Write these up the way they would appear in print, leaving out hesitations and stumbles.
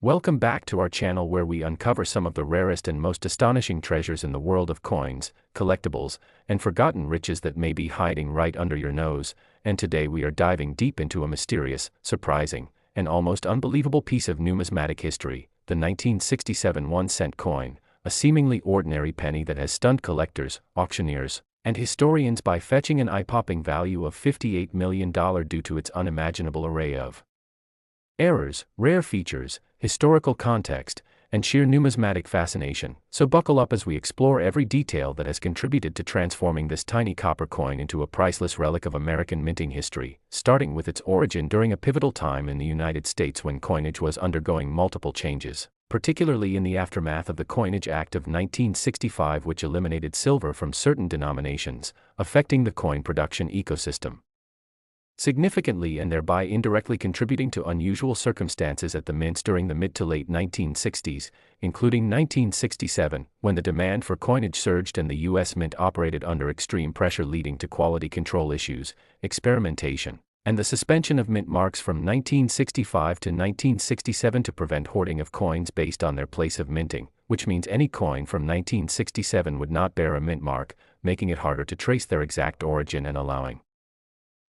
Welcome back to our channel where we uncover some of the rarest and most astonishing treasures in the world of coins, collectibles, and forgotten riches that may be hiding right under your nose. And today we are diving deep into a mysterious, surprising, and almost unbelievable piece of numismatic history, the 1967 1-cent coin, a seemingly ordinary penny that has stunned collectors, auctioneers, and historians by fetching an eye-popping value of $58 million due to its unimaginable array of errors, rare features, historical context, and sheer numismatic fascination. So buckle up as we explore every detail that has contributed to transforming this tiny copper coin into a priceless relic of American minting history, starting with its origin during a pivotal time in the United States when coinage was undergoing multiple changes, particularly in the aftermath of the Coinage Act of 1965, which eliminated silver from certain denominations, affecting the coin production ecosystem significantly and thereby indirectly contributing to unusual circumstances at the mints during the mid to late 1960s, including 1967, when the demand for coinage surged and the U.S. Mint operated under extreme pressure, leading to quality control issues, experimentation, and the suspension of mint marks from 1965 to 1967 to prevent hoarding of coins based on their place of minting, which means any coin from 1967 would not bear a mint mark, making it harder to trace their exact origin and allowing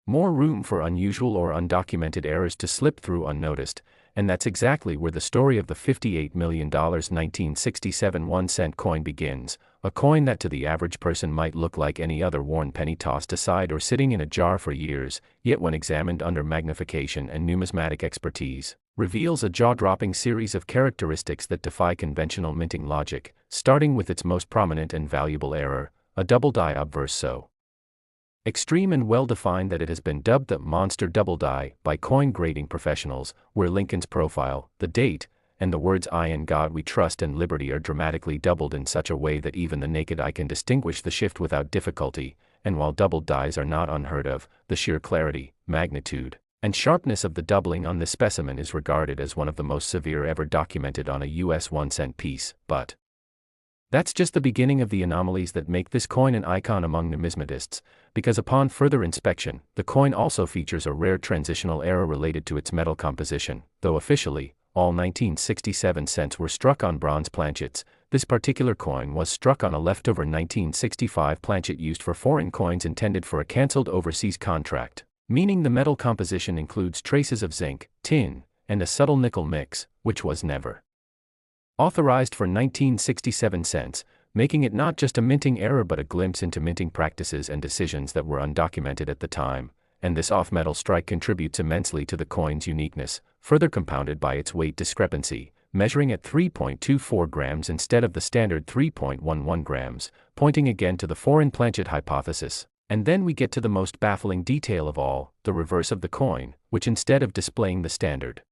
more room for unusual or undocumented errors to slip through unnoticed. And that's exactly where the story of the $58 million 1967 1-cent coin begins, a coin that to the average person might look like any other worn penny tossed aside or sitting in a jar for years, yet when examined under magnification and numismatic expertise, reveals a jaw-dropping series of characteristics that defy conventional minting logic, starting with its most prominent and valuable error, a double die obverse so extreme and well-defined that it has been dubbed the monster double die by coin grading professionals, where Lincoln's profile, the date, and the words "I in God we trust" and "liberty" are dramatically doubled in such a way that even the naked eye can distinguish the shift without difficulty. And while doubled dies are not unheard of, the sheer clarity, magnitude, and sharpness of the doubling on this specimen is regarded as one of the most severe ever documented on a U.S. 1-cent piece. But that's just the beginning of the anomalies that make this coin an icon among numismatists, because upon further inspection, the coin also features a rare transitional error related to its metal composition. Though officially, all 1967 cents were struck on bronze planchets, this particular coin was struck on a leftover 1965 planchet used for foreign coins intended for a cancelled overseas contract, meaning the metal composition includes traces of zinc, tin, and a subtle nickel mix, which was never authorized for 1967 cents, making it not just a minting error but a glimpse into minting practices and decisions that were undocumented at the time. And this off-metal strike contributes immensely to the coin's uniqueness, further compounded by its weight discrepancy, measuring at 3.24 grams instead of the standard 3.11 grams, pointing again to the foreign planchet hypothesis. And then we get to the most baffling detail of all, the reverse of the coin, which instead of displaying the standard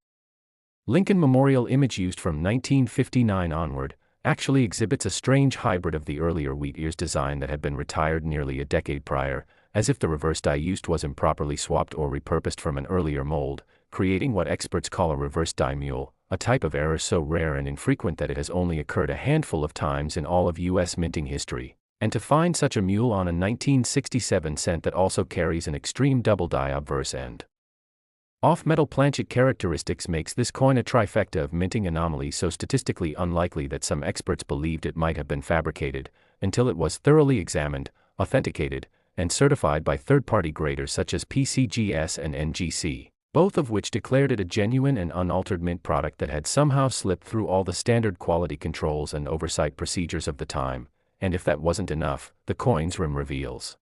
Lincoln Memorial image used from 1959 onward, actually exhibits a strange hybrid of the earlier wheat ears design that had been retired nearly a decade prior, as if the reverse die used was improperly swapped or repurposed from an earlier mold, creating what experts call a reverse die mule, a type of error so rare and infrequent that it has only occurred a handful of times in all of U.S. minting history. And to find such a mule on a 1967 cent that also carries an extreme double die obverse and off-metal planchet characteristics makes this coin a trifecta of minting anomalies so statistically unlikely that some experts believed it might have been fabricated, until it was thoroughly examined, authenticated, and certified by third-party graders such as PCGS and NGC, both of which declared it a genuine and unaltered mint product that had somehow slipped through all the standard quality controls and oversight procedures of the time. And if that wasn't enough, the coin's rim reveals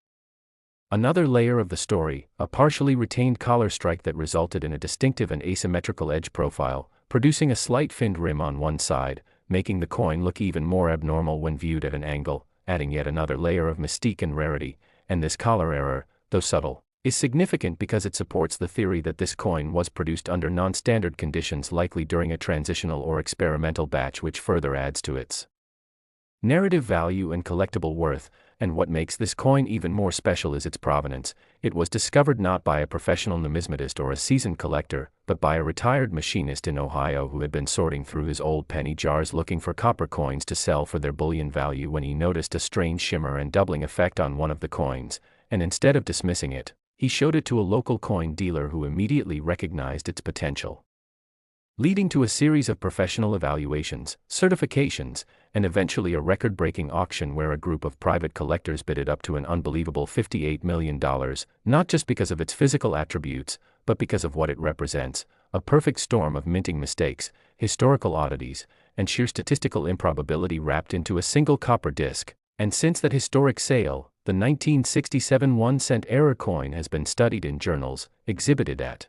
another layer of the story, a partially retained collar strike that resulted in a distinctive and asymmetrical edge profile, producing a slight finned rim on one side, making the coin look even more abnormal when viewed at an angle, adding yet another layer of mystique and rarity. And this collar error, though subtle, is significant because it supports the theory that this coin was produced under non-standard conditions, likely during a transitional or experimental batch, which further adds to its narrative value and collectible worth. And what makes this coin even more special is its provenance. It was discovered not by a professional numismatist or a seasoned collector, but by a retired machinist in Ohio who had been sorting through his old penny jars looking for copper coins to sell for their bullion value when he noticed a strange shimmer and doubling effect on one of the coins, and instead of dismissing it, he showed it to a local coin dealer who immediately recognized its potential. leading to a series of professional evaluations, certifications, and eventually a record-breaking auction where a group of private collectors bid it up to an unbelievable $58 million, not just because of its physical attributes, but because of what it represents: a perfect storm of minting mistakes, historical oddities, and sheer statistical improbability wrapped into a single copper disc. And since that historic sale, the 1967 1-cent error coin has been studied in journals, exhibited at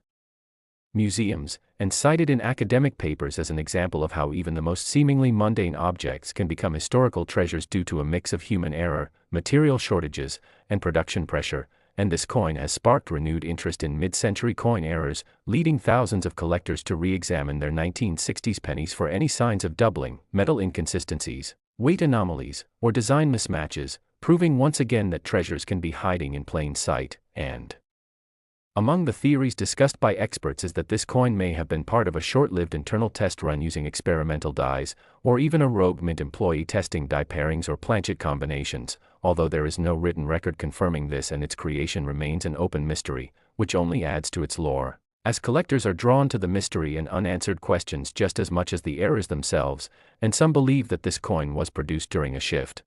museums, and cited in academic papers as an example of how even the most seemingly mundane objects can become historical treasures due to a mix of human error, material shortages, and production pressure. And this coin has sparked renewed interest in mid-century coin errors, leading thousands of collectors to re-examine their 1960s pennies for any signs of doubling, metal inconsistencies, weight anomalies, or design mismatches, proving once again that treasures can be hiding in plain sight. And among the theories discussed by experts is that this coin may have been part of a short-lived internal test run using experimental dies, or even a rogue mint employee testing die pairings or planchet combinations, although there is no written record confirming this and its creation remains an open mystery, which only adds to its lore, as collectors are drawn to the mystery and unanswered questions just as much as the errors themselves, and some believe that this coin was produced during a shift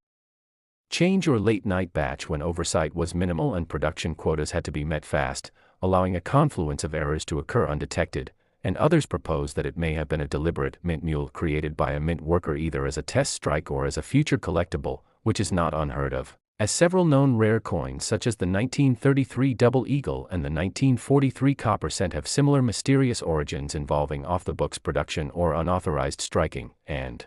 change or late-night batch when oversight was minimal and production quotas had to be met fast, allowing a confluence of errors to occur undetected, and others propose that it may have been a deliberate mint mule created by a mint worker either as a test strike or as a future collectible, which is not unheard of, as several known rare coins such as the 1933 Double Eagle and the 1943 Copper Cent have similar mysterious origins involving off-the-books production or unauthorized striking. And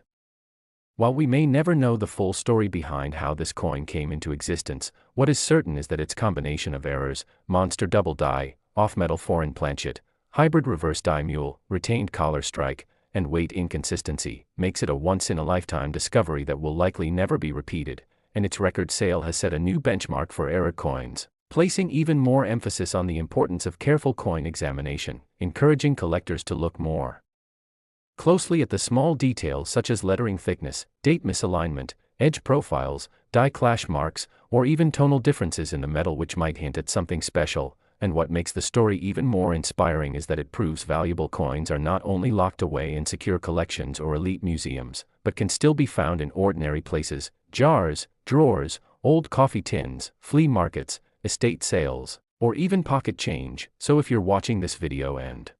while we may never know the full story behind how this coin came into existence, what is certain is that its combination of errors, monster double die, off-metal foreign planchet, hybrid reverse die mule, retained collar strike, and weight inconsistency, makes it a once-in-a-lifetime discovery that will likely never be repeated, and its record sale has set a new benchmark for error coins, placing even more emphasis on the importance of careful coin examination, encouraging collectors to look more closely at the small details such as lettering thickness, date misalignment, edge profiles, die clash marks, or even tonal differences in the metal which might hint at something special. And what makes the story even more inspiring is that it proves valuable coins are not only locked away in secure collections or elite museums, but can still be found in ordinary places: jars, drawers, old coffee tins, flea markets, estate sales, or even pocket change. So if you're watching this video and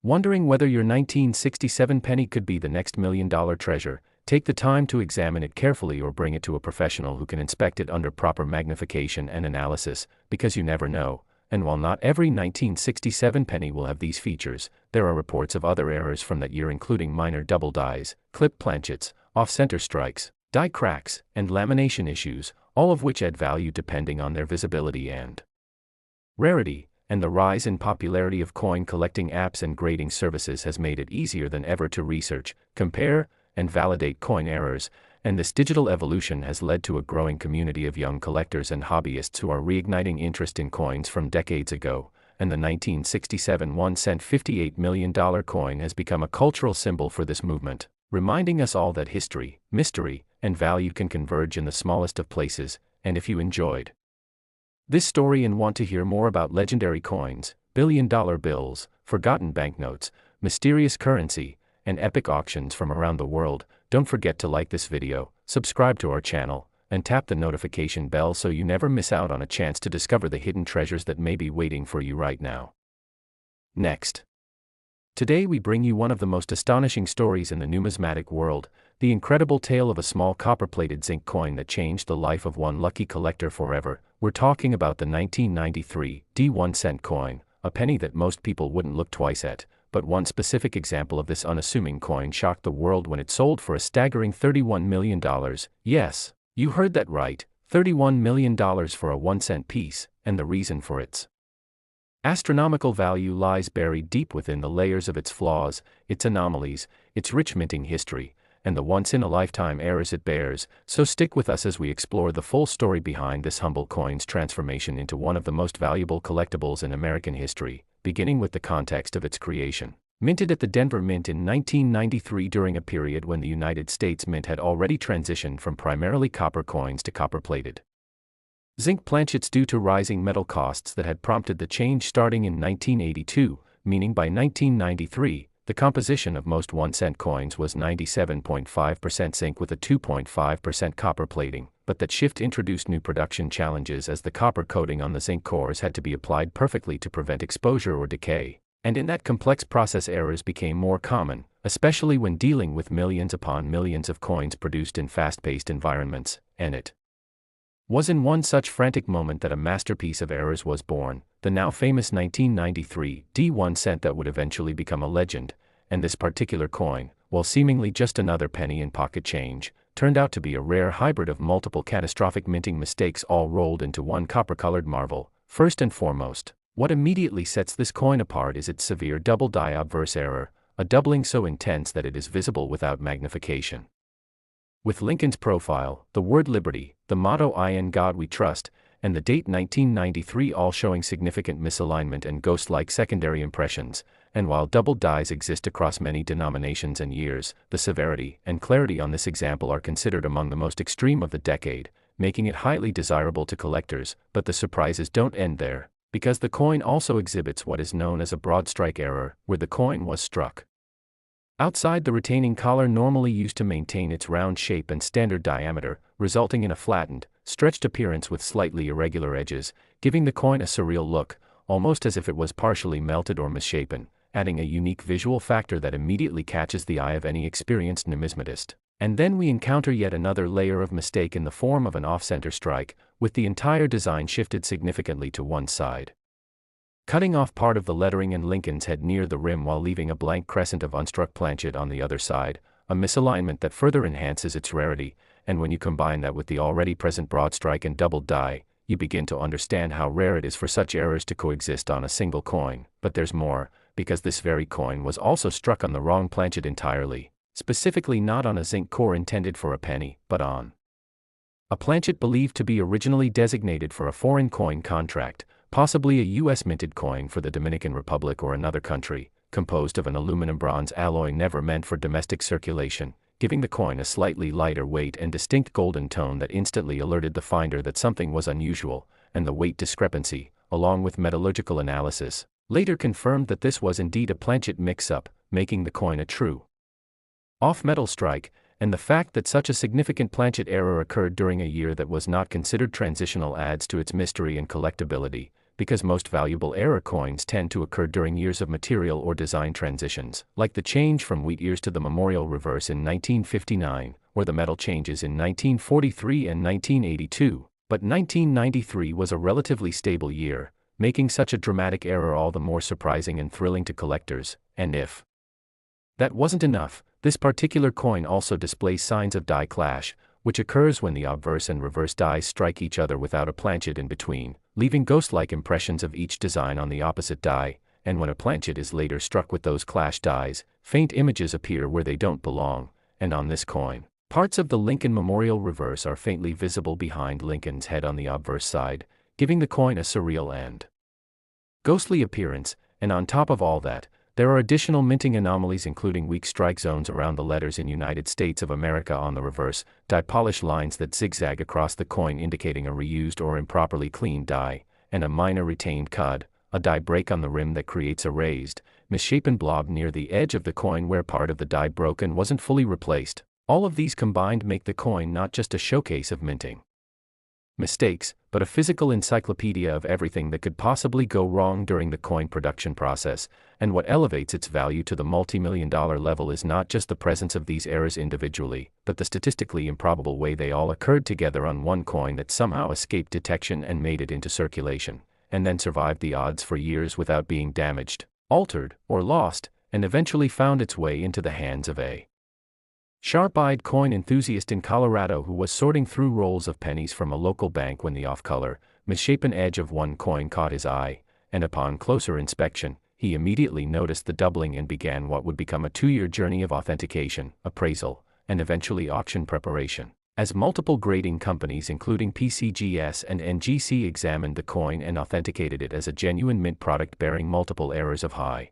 wondering whether your 1967 penny could be the next $1 million treasure, take the time to examine it carefully or bring it to a professional who can inspect it under proper magnification and analysis, because you never know. And while not every 1967 penny will have these features, there are reports of other errors from that year including minor double dies, clip planchets, off-center strikes, die cracks, and lamination issues, all of which add value depending on their visibility and rarity. And the rise in popularity of coin collecting apps and grading services has made it easier than ever to research, compare, and validate coin errors, and this digital evolution has led to a growing community of young collectors and hobbyists who are reigniting interest in coins from decades ago, and the 1967 1-cent $58 million coin has become a cultural symbol for this movement, reminding us all that history, mystery, and value can converge in the smallest of places. And if you enjoyed this story and want to hear more about legendary coins, billion-dollar bills, forgotten banknotes, mysterious currency, and epic auctions from around the world, don't forget to like this video, subscribe to our channel, and tap the notification bell so you never miss out on a chance to discover the hidden treasures that may be waiting for you right now. Next. Today we bring you one of the most astonishing stories in the numismatic world, the incredible tale of a small copper-plated zinc coin that changed the life of one lucky collector forever. We're talking about the 1993 1-cent coin, a penny that most people wouldn't look twice at, but one specific example of this unassuming coin shocked the world when it sold for a staggering $31 million. Yes, you heard that right, $31 million for a 1-cent piece, and the reason for its astronomical value lies buried deep within the layers of its flaws, its anomalies, its rich minting history, and the once-in-a-lifetime errors it bears. So stick with us as we explore the full story behind this humble coin's transformation into one of the most valuable collectibles in American history, beginning with the context of its creation. Minted at the Denver Mint in 1993 during a period when the United States Mint had already transitioned from primarily copper coins to copper-plated zinc planchets due to rising metal costs that had prompted the change starting in 1982, meaning by 1993, The composition of most 1-cent coins was 97.5% zinc with a 2.5% copper plating, but that shift introduced new production challenges as the copper coating on the zinc cores had to be applied perfectly to prevent exposure or decay. And in that complex process, errors became more common, especially when dealing with millions upon millions of coins produced in fast-paced environments, and it was in one such frantic moment that a masterpiece of errors was born, the now famous 1993 D1 cent that would eventually become a legend. And this particular coin, while seemingly just another penny in pocket change, turned out to be a rare hybrid of multiple catastrophic minting mistakes all rolled into one copper-colored marvel. First and foremost, what immediately sets this coin apart is its severe double die obverse error, a doubling so intense that it is visible without magnification. With Lincoln's profile, the word liberty, the motto "I in God we trust," and the date 1993 all showing significant misalignment and ghost-like secondary impressions, and while double dies exist across many denominations and years, the severity and clarity on this example are considered among the most extreme of the decade, making it highly desirable to collectors. But the surprises don't end there, because the coin also exhibits what is known as a broad strike error, where the coin was struck outside the retaining collar normally used to maintain its round shape and standard diameter, resulting in a flattened, stretched appearance with slightly irregular edges, giving the coin a surreal look, almost as if it was partially melted or misshapen, adding a unique visual factor that immediately catches the eye of any experienced numismatist. And then we encounter yet another layer of mistake in the form of an off-center strike, with the entire design shifted significantly to one side, cutting off part of the lettering and Lincoln's head near the rim while leaving a blank crescent of unstruck planchet on the other side, a misalignment that further enhances its rarity. And when you combine that with the already present broad strike and doubled die, you begin to understand how rare it is for such errors to coexist on a single coin. But there's more, because this very coin was also struck on the wrong planchet entirely, specifically not on a zinc core intended for a penny, but on a planchet believed to be originally designated for a foreign coin contract, possibly a U.S. minted coin for the Dominican Republic or another country, composed of an aluminum-bronze alloy never meant for domestic circulation, giving the coin a slightly lighter weight and distinct golden tone that instantly alerted the finder that something was unusual. And the weight discrepancy, along with metallurgical analysis, later confirmed that this was indeed a planchet mix-up, making the coin a true off-metal strike. And the fact that such a significant planchet error occurred during a year that was not considered transitional adds to its mystery and collectability, because most valuable error coins tend to occur during years of material or design transitions, like the change from wheat ears to the memorial reverse in 1959, or the metal changes in 1943 and 1982. But 1993 was a relatively stable year, making such a dramatic error all the more surprising and thrilling to collectors. And if that wasn't enough, this particular coin also displays signs of die clash, which occurs when the obverse and reverse dies strike each other without a planchet in between, leaving ghost-like impressions of each design on the opposite die. And when a planchet is later struck with those clash dies, faint images appear where they don't belong. And on this coin, parts of the Lincoln Memorial reverse are faintly visible behind Lincoln's head on the obverse side, giving the coin a surreal and ghostly appearance. And on top of all that, there are additional minting anomalies, including weak strike zones around the letters in United States of America on the reverse, die polish lines that zigzag across the coin indicating a reused or improperly cleaned die, and a minor retained cud, a die break on the rim that creates a raised, misshapen blob near the edge of the coin where part of the die broke and wasn't fully replaced. All of these combined make the coin not just a showcase of minting mistakes, but a physical encyclopedia of everything that could possibly go wrong during the coin production process. And what elevates its value to the multi-million-dollar level is not just the presence of these errors individually, but the statistically improbable way they all occurred together on one coin that somehow escaped detection and made it into circulation, and then survived the odds for years without being damaged, altered, or lost, and eventually found its way into the hands of a sharp-eyed coin enthusiast in Colorado who was sorting through rolls of pennies from a local bank when the off-color, misshapen edge of one coin caught his eye, and upon closer inspection, he immediately noticed the doubling and began what would become a 2-year journey of authentication, appraisal, and eventually auction preparation, as multiple grading companies including PCGS and NGC examined the coin and authenticated it as a genuine mint product bearing multiple errors of high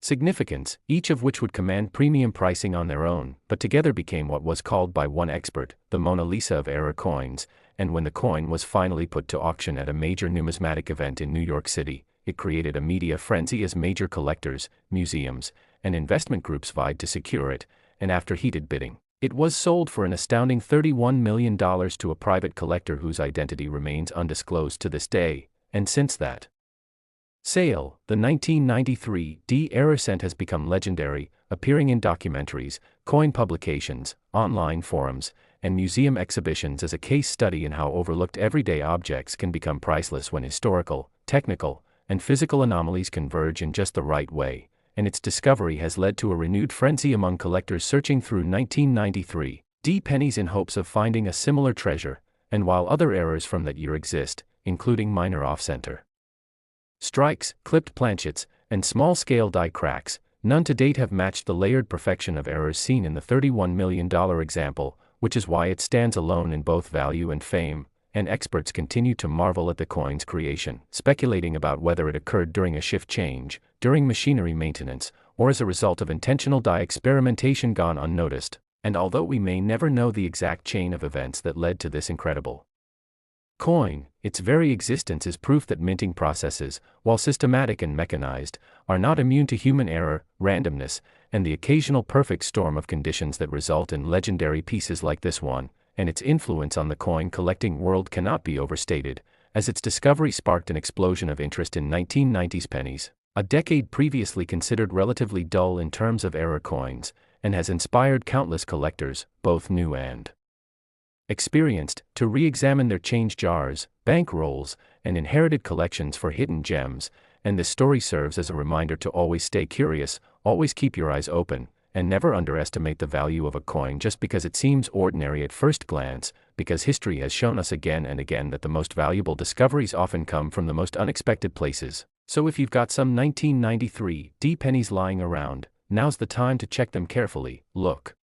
significance, each of which would command premium pricing on their own, but together became what was called by one expert, the Mona Lisa of error coins. And when the coin was finally put to auction at a major numismatic event in New York City, it created a media frenzy as major collectors, museums, and investment groups vied to secure it, and after heated bidding, it was sold for an astounding $31 million to a private collector whose identity remains undisclosed to this day, and since that sale, the 1993 D-era cent has become legendary, appearing in documentaries, coin publications, online forums, and museum exhibitions as a case study in how overlooked everyday objects can become priceless when historical, technical, and physical anomalies converge in just the right way, and its discovery has led to a renewed frenzy among collectors searching through 1993 D pennies in hopes of finding a similar treasure, and while other errors from that year exist, including minor off-center strikes, clipped planchets, and small-scale die cracks, none to date have matched the layered perfection of errors seen in the $31 million example, which is why it stands alone in both value and fame, and experts continue to marvel at the coin's creation, speculating about whether it occurred during a shift change, during machinery maintenance, or as a result of intentional die experimentation gone unnoticed. And although we may never know the exact chain of events that led to this incredible coin, its very existence is proof that minting processes, while systematic and mechanized, are not immune to human error, randomness, and the occasional perfect storm of conditions that result in legendary pieces like this one, and its influence on the coin collecting world cannot be overstated, as its discovery sparked an explosion of interest in 1990s pennies, a decade previously considered relatively dull in terms of error coins, and has inspired countless collectors, both new and experienced, to re-examine their change jars, bank rolls, and inherited collections for hidden gems, and this story serves as a reminder to always stay curious, always keep your eyes open, and never underestimate the value of a coin just because it seems ordinary at first glance, because history has shown us again and again that the most valuable discoveries often come from the most unexpected places. So if you've got some 1993 D pennies lying around, now's the time to check them carefully. Look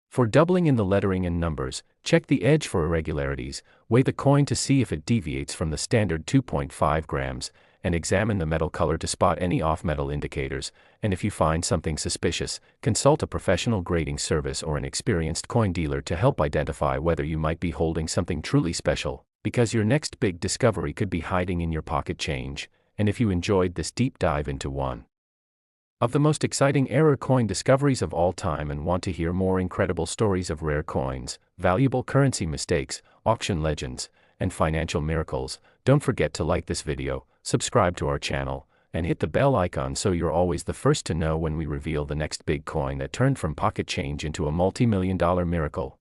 for doubling in the lettering and numbers, check the edge for irregularities, weigh the coin to see if it deviates from the standard 2.5 grams, and examine the metal color to spot any off-metal indicators, and if you find something suspicious, consult a professional grading service or an experienced coin dealer to help identify whether you might be holding something truly special, because your next big discovery could be hiding in your pocket change. And if you enjoyed this deep dive into one of the most exciting error coin discoveries of all time and want to hear more incredible stories of rare coins, valuable currency mistakes, auction legends, and financial miracles, don't forget to like this video, subscribe to our channel, and hit the bell icon so you're always the first to know when we reveal the next big coin that turned from pocket change into a multi-million-dollar miracle.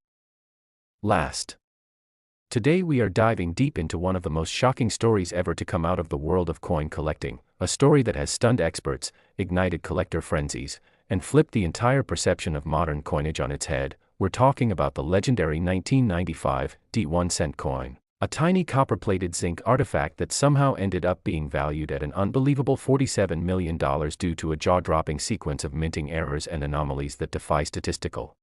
Today we are diving deep into one of the most shocking stories ever to come out of the world of coin collecting, a story that has stunned experts, ignited collector frenzies, and flipped the entire perception of modern coinage on its head. We're talking about the legendary 1995 D1 cent coin, a tiny copper-plated zinc artifact that somehow ended up being valued at an unbelievable $47 million due to a jaw-dropping sequence of minting errors and anomalies that defy statistical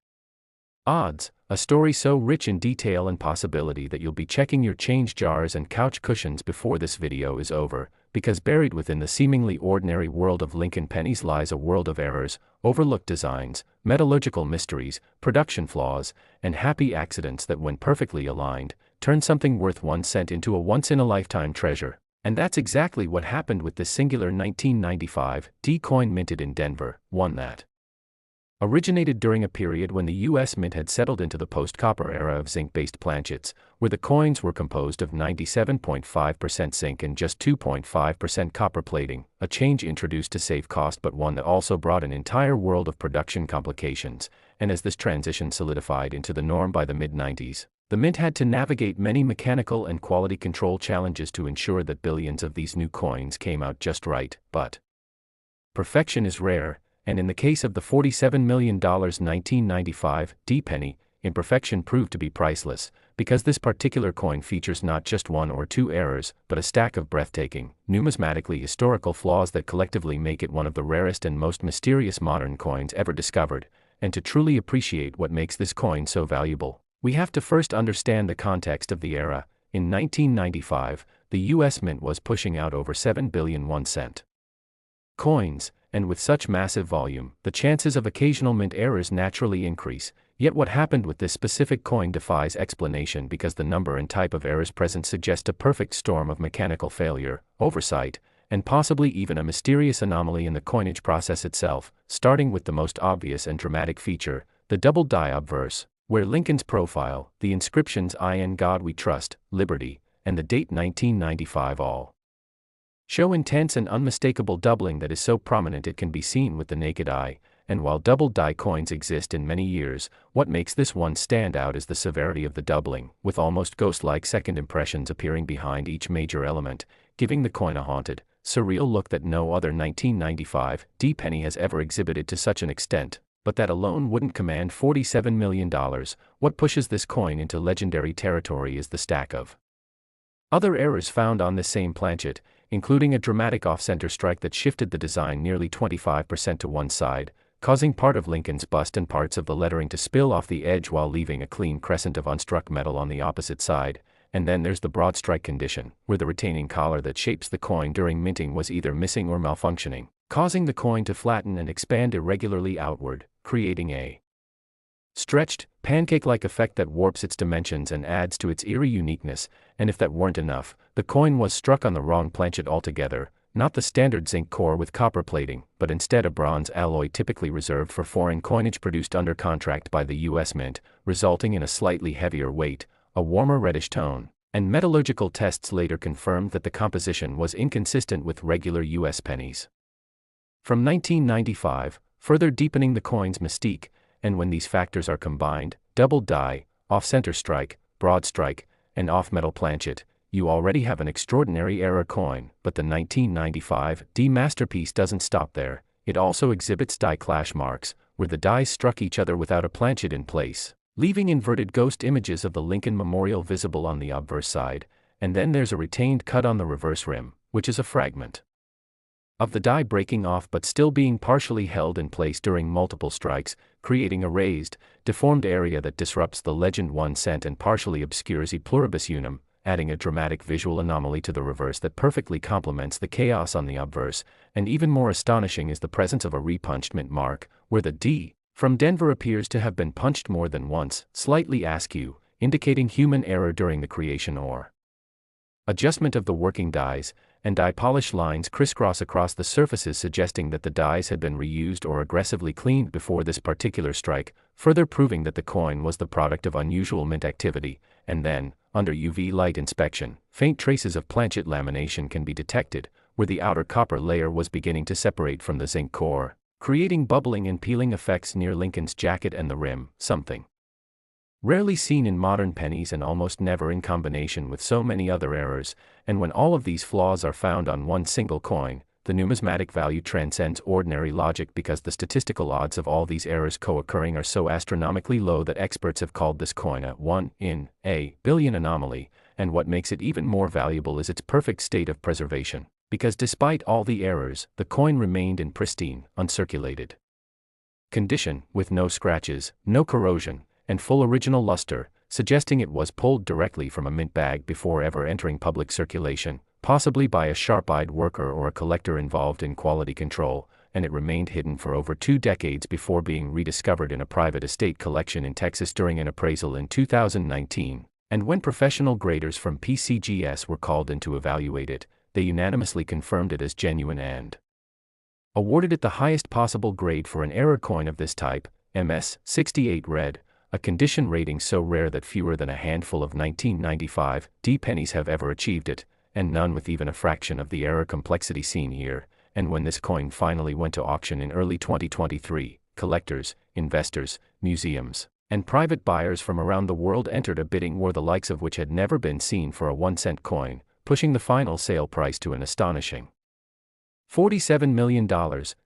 odds, a story so rich in detail and possibility that you'll be checking your change jars and couch cushions before this video is over, because buried within the seemingly ordinary world of Lincoln pennies lies a world of errors, overlooked designs, metallurgical mysteries, production flaws, and happy accidents that, when perfectly aligned, turn something worth 1 cent into a once-in-a-lifetime treasure. And that's exactly what happened with this singular 1995 D coin minted in Denver, one that originated during a period when the U.S. Mint had settled into the post-copper era of zinc-based planchets, where the coins were composed of 97.5% zinc and just 2.5% copper plating, a change introduced to save cost but one that also brought an entire world of production complications. And as this transition solidified into the norm by the mid-90s, the Mint had to navigate many mechanical and quality control challenges to ensure that billions of these new coins came out just right. But perfection is rare, and in the case of the $47 million 1995 D penny, imperfection proved to be priceless, because this particular coin features not just one or two errors, but a stack of breathtaking, numismatically historical flaws that collectively make it one of the rarest and most mysterious modern coins ever discovered. And to truly appreciate what makes this coin so valuable, we have to first understand the context of the era. In 1995, the U.S. Mint was pushing out over 7 billion 1 cent coins, and with such massive volume, the chances of occasional mint errors naturally increase. Yet what happened with this specific coin defies explanation, because the number and type of errors present suggest a perfect storm of mechanical failure, oversight, and possibly even a mysterious anomaly in the coinage process itself, starting with the most obvious and dramatic feature, the double die obverse, where Lincoln's profile, the inscriptions "In God We Trust," "Liberty," and the date 1995 all show intense and unmistakable doubling that is so prominent it can be seen with the naked eye. And while double die coins exist in many years, what makes this one stand out is the severity of the doubling, with almost ghost-like second impressions appearing behind each major element, giving the coin a haunted, surreal look that no other 1995 D penny has ever exhibited to such an extent. But that alone wouldn't command $47 million. What pushes this coin into legendary territory is the stack of other errors found on this same planchet, including a dramatic off-center strike that shifted the design nearly 25% to one side, causing part of Lincoln's bust and parts of the lettering to spill off the edge while leaving a clean crescent of unstruck metal on the opposite side. And then there's the broad strike condition, where the retaining collar that shapes the coin during minting was either missing or malfunctioning, causing the coin to flatten and expand irregularly outward, creating a stretched, pancake-like effect that warps its dimensions and adds to its eerie uniqueness. And if that weren't enough, the coin was struck on the wrong planchet altogether, not the standard zinc core with copper plating, but instead a bronze alloy typically reserved for foreign coinage produced under contract by the U.S. Mint, resulting in a slightly heavier weight, a warmer reddish tone, and metallurgical tests later confirmed that the composition was inconsistent with regular U.S. pennies. From 1995, further deepening the coin's mystique, and when these factors are combined, double die, off-center strike, broad strike, and off-metal planchet, you already have an extraordinary error coin. But the 1995 D masterpiece doesn't stop there. It also exhibits die clash marks, where the dies struck each other without a planchet in place, leaving inverted ghost images of the Lincoln Memorial visible on the obverse side. And then there's a retained cut on the reverse rim, which is a fragment of the die breaking off but still being partially held in place during multiple strikes, creating a raised, deformed area that disrupts the legend 1 cent and partially obscures E pluribus unum, adding a dramatic visual anomaly to the reverse that perfectly complements the chaos on the obverse. And even more astonishing is the presence of a repunched mint mark, where the D from Denver appears to have been punched more than once, slightly askew, indicating human error during the creation or adjustment of the working dies, and die polish lines crisscross across the surfaces suggesting that the dies had been reused or aggressively cleaned before this particular strike, further proving that the coin was the product of unusual mint activity. And then, under UV light inspection, faint traces of planchet lamination can be detected, where the outer copper layer was beginning to separate from the zinc core, creating bubbling and peeling effects near Lincoln's jacket and the rim, something rarely seen in modern pennies and almost never in combination with so many other errors. And when all of these flaws are found on one single coin, the numismatic value transcends ordinary logic because the statistical odds of all these errors co-occurring are so astronomically low that experts have called this coin a 1 in a billion anomaly. And what makes it even more valuable is its perfect state of preservation, because despite all the errors, the coin remained in pristine, uncirculated condition, with no scratches, no corrosion, and full original luster, suggesting it was pulled directly from a mint bag before ever entering public circulation, possibly by a sharp-eyed worker or a collector involved in quality control. And it remained hidden for over 2 decades before being rediscovered in a private estate collection in Texas during an appraisal in 2019. And when professional graders from PCGS were called in to evaluate it, they unanimously confirmed it as genuine and awarded it the highest possible grade for an error coin of this type, MS 68 Red, a condition rating so rare that fewer than a handful of 1995 D pennies have ever achieved it, and none with even a fraction of the error complexity seen here. And when this coin finally went to auction in early 2023, collectors, investors, museums, and private buyers from around the world entered a bidding war the likes of which had never been seen for a 1-cent coin, pushing the final sale price to an astonishing $47 million,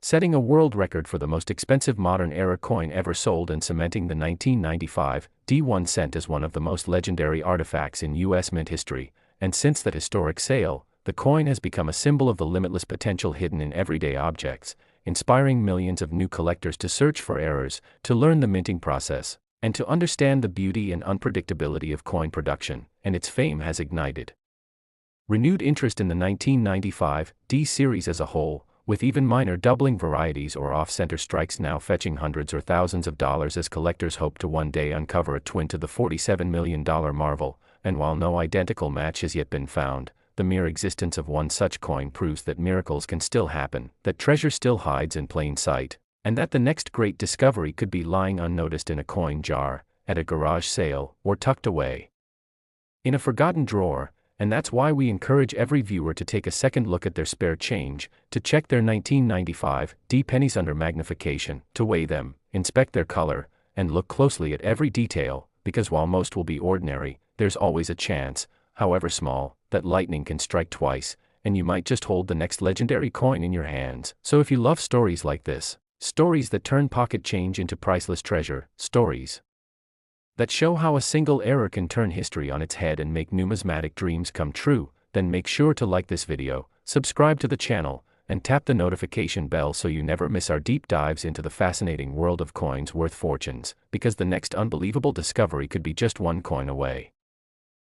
setting a world record for the most expensive modern era coin ever sold and cementing the 1995 D 1 cent as one of the most legendary artifacts in U.S. mint history. And since that historic sale, the coin has become a symbol of the limitless potential hidden in everyday objects, inspiring millions of new collectors to search for errors, to learn the minting process, and to understand the beauty and unpredictability of coin production. And its fame has ignited renewed interest in the 1995 D series as a whole, with even minor doubling varieties or off-center strikes now fetching hundreds or thousands of dollars as collectors hope to one day uncover a twin to the $47 million marvel. And while no identical match has yet been found, the mere existence of one such coin proves that miracles can still happen, that treasure still hides in plain sight, and that the next great discovery could be lying unnoticed in a coin jar, at a garage sale, or tucked away in a forgotten drawer. And that's why we encourage every viewer to take a second look at their spare change, to check their 1995 D pennies under magnification, to weigh them, inspect their color, and look closely at every detail, because while most will be ordinary, there's always a chance, however small, that lightning can strike twice, and you might just hold the next legendary coin in your hands. So if you love stories like this, stories that turn pocket change into priceless treasure, stories that show how a single error can turn history on its head and make numismatic dreams come true, then make sure to like this video, subscribe to the channel, and tap the notification bell so you never miss our deep dives into the fascinating world of coins worth fortunes, because the next unbelievable discovery could be just one coin away.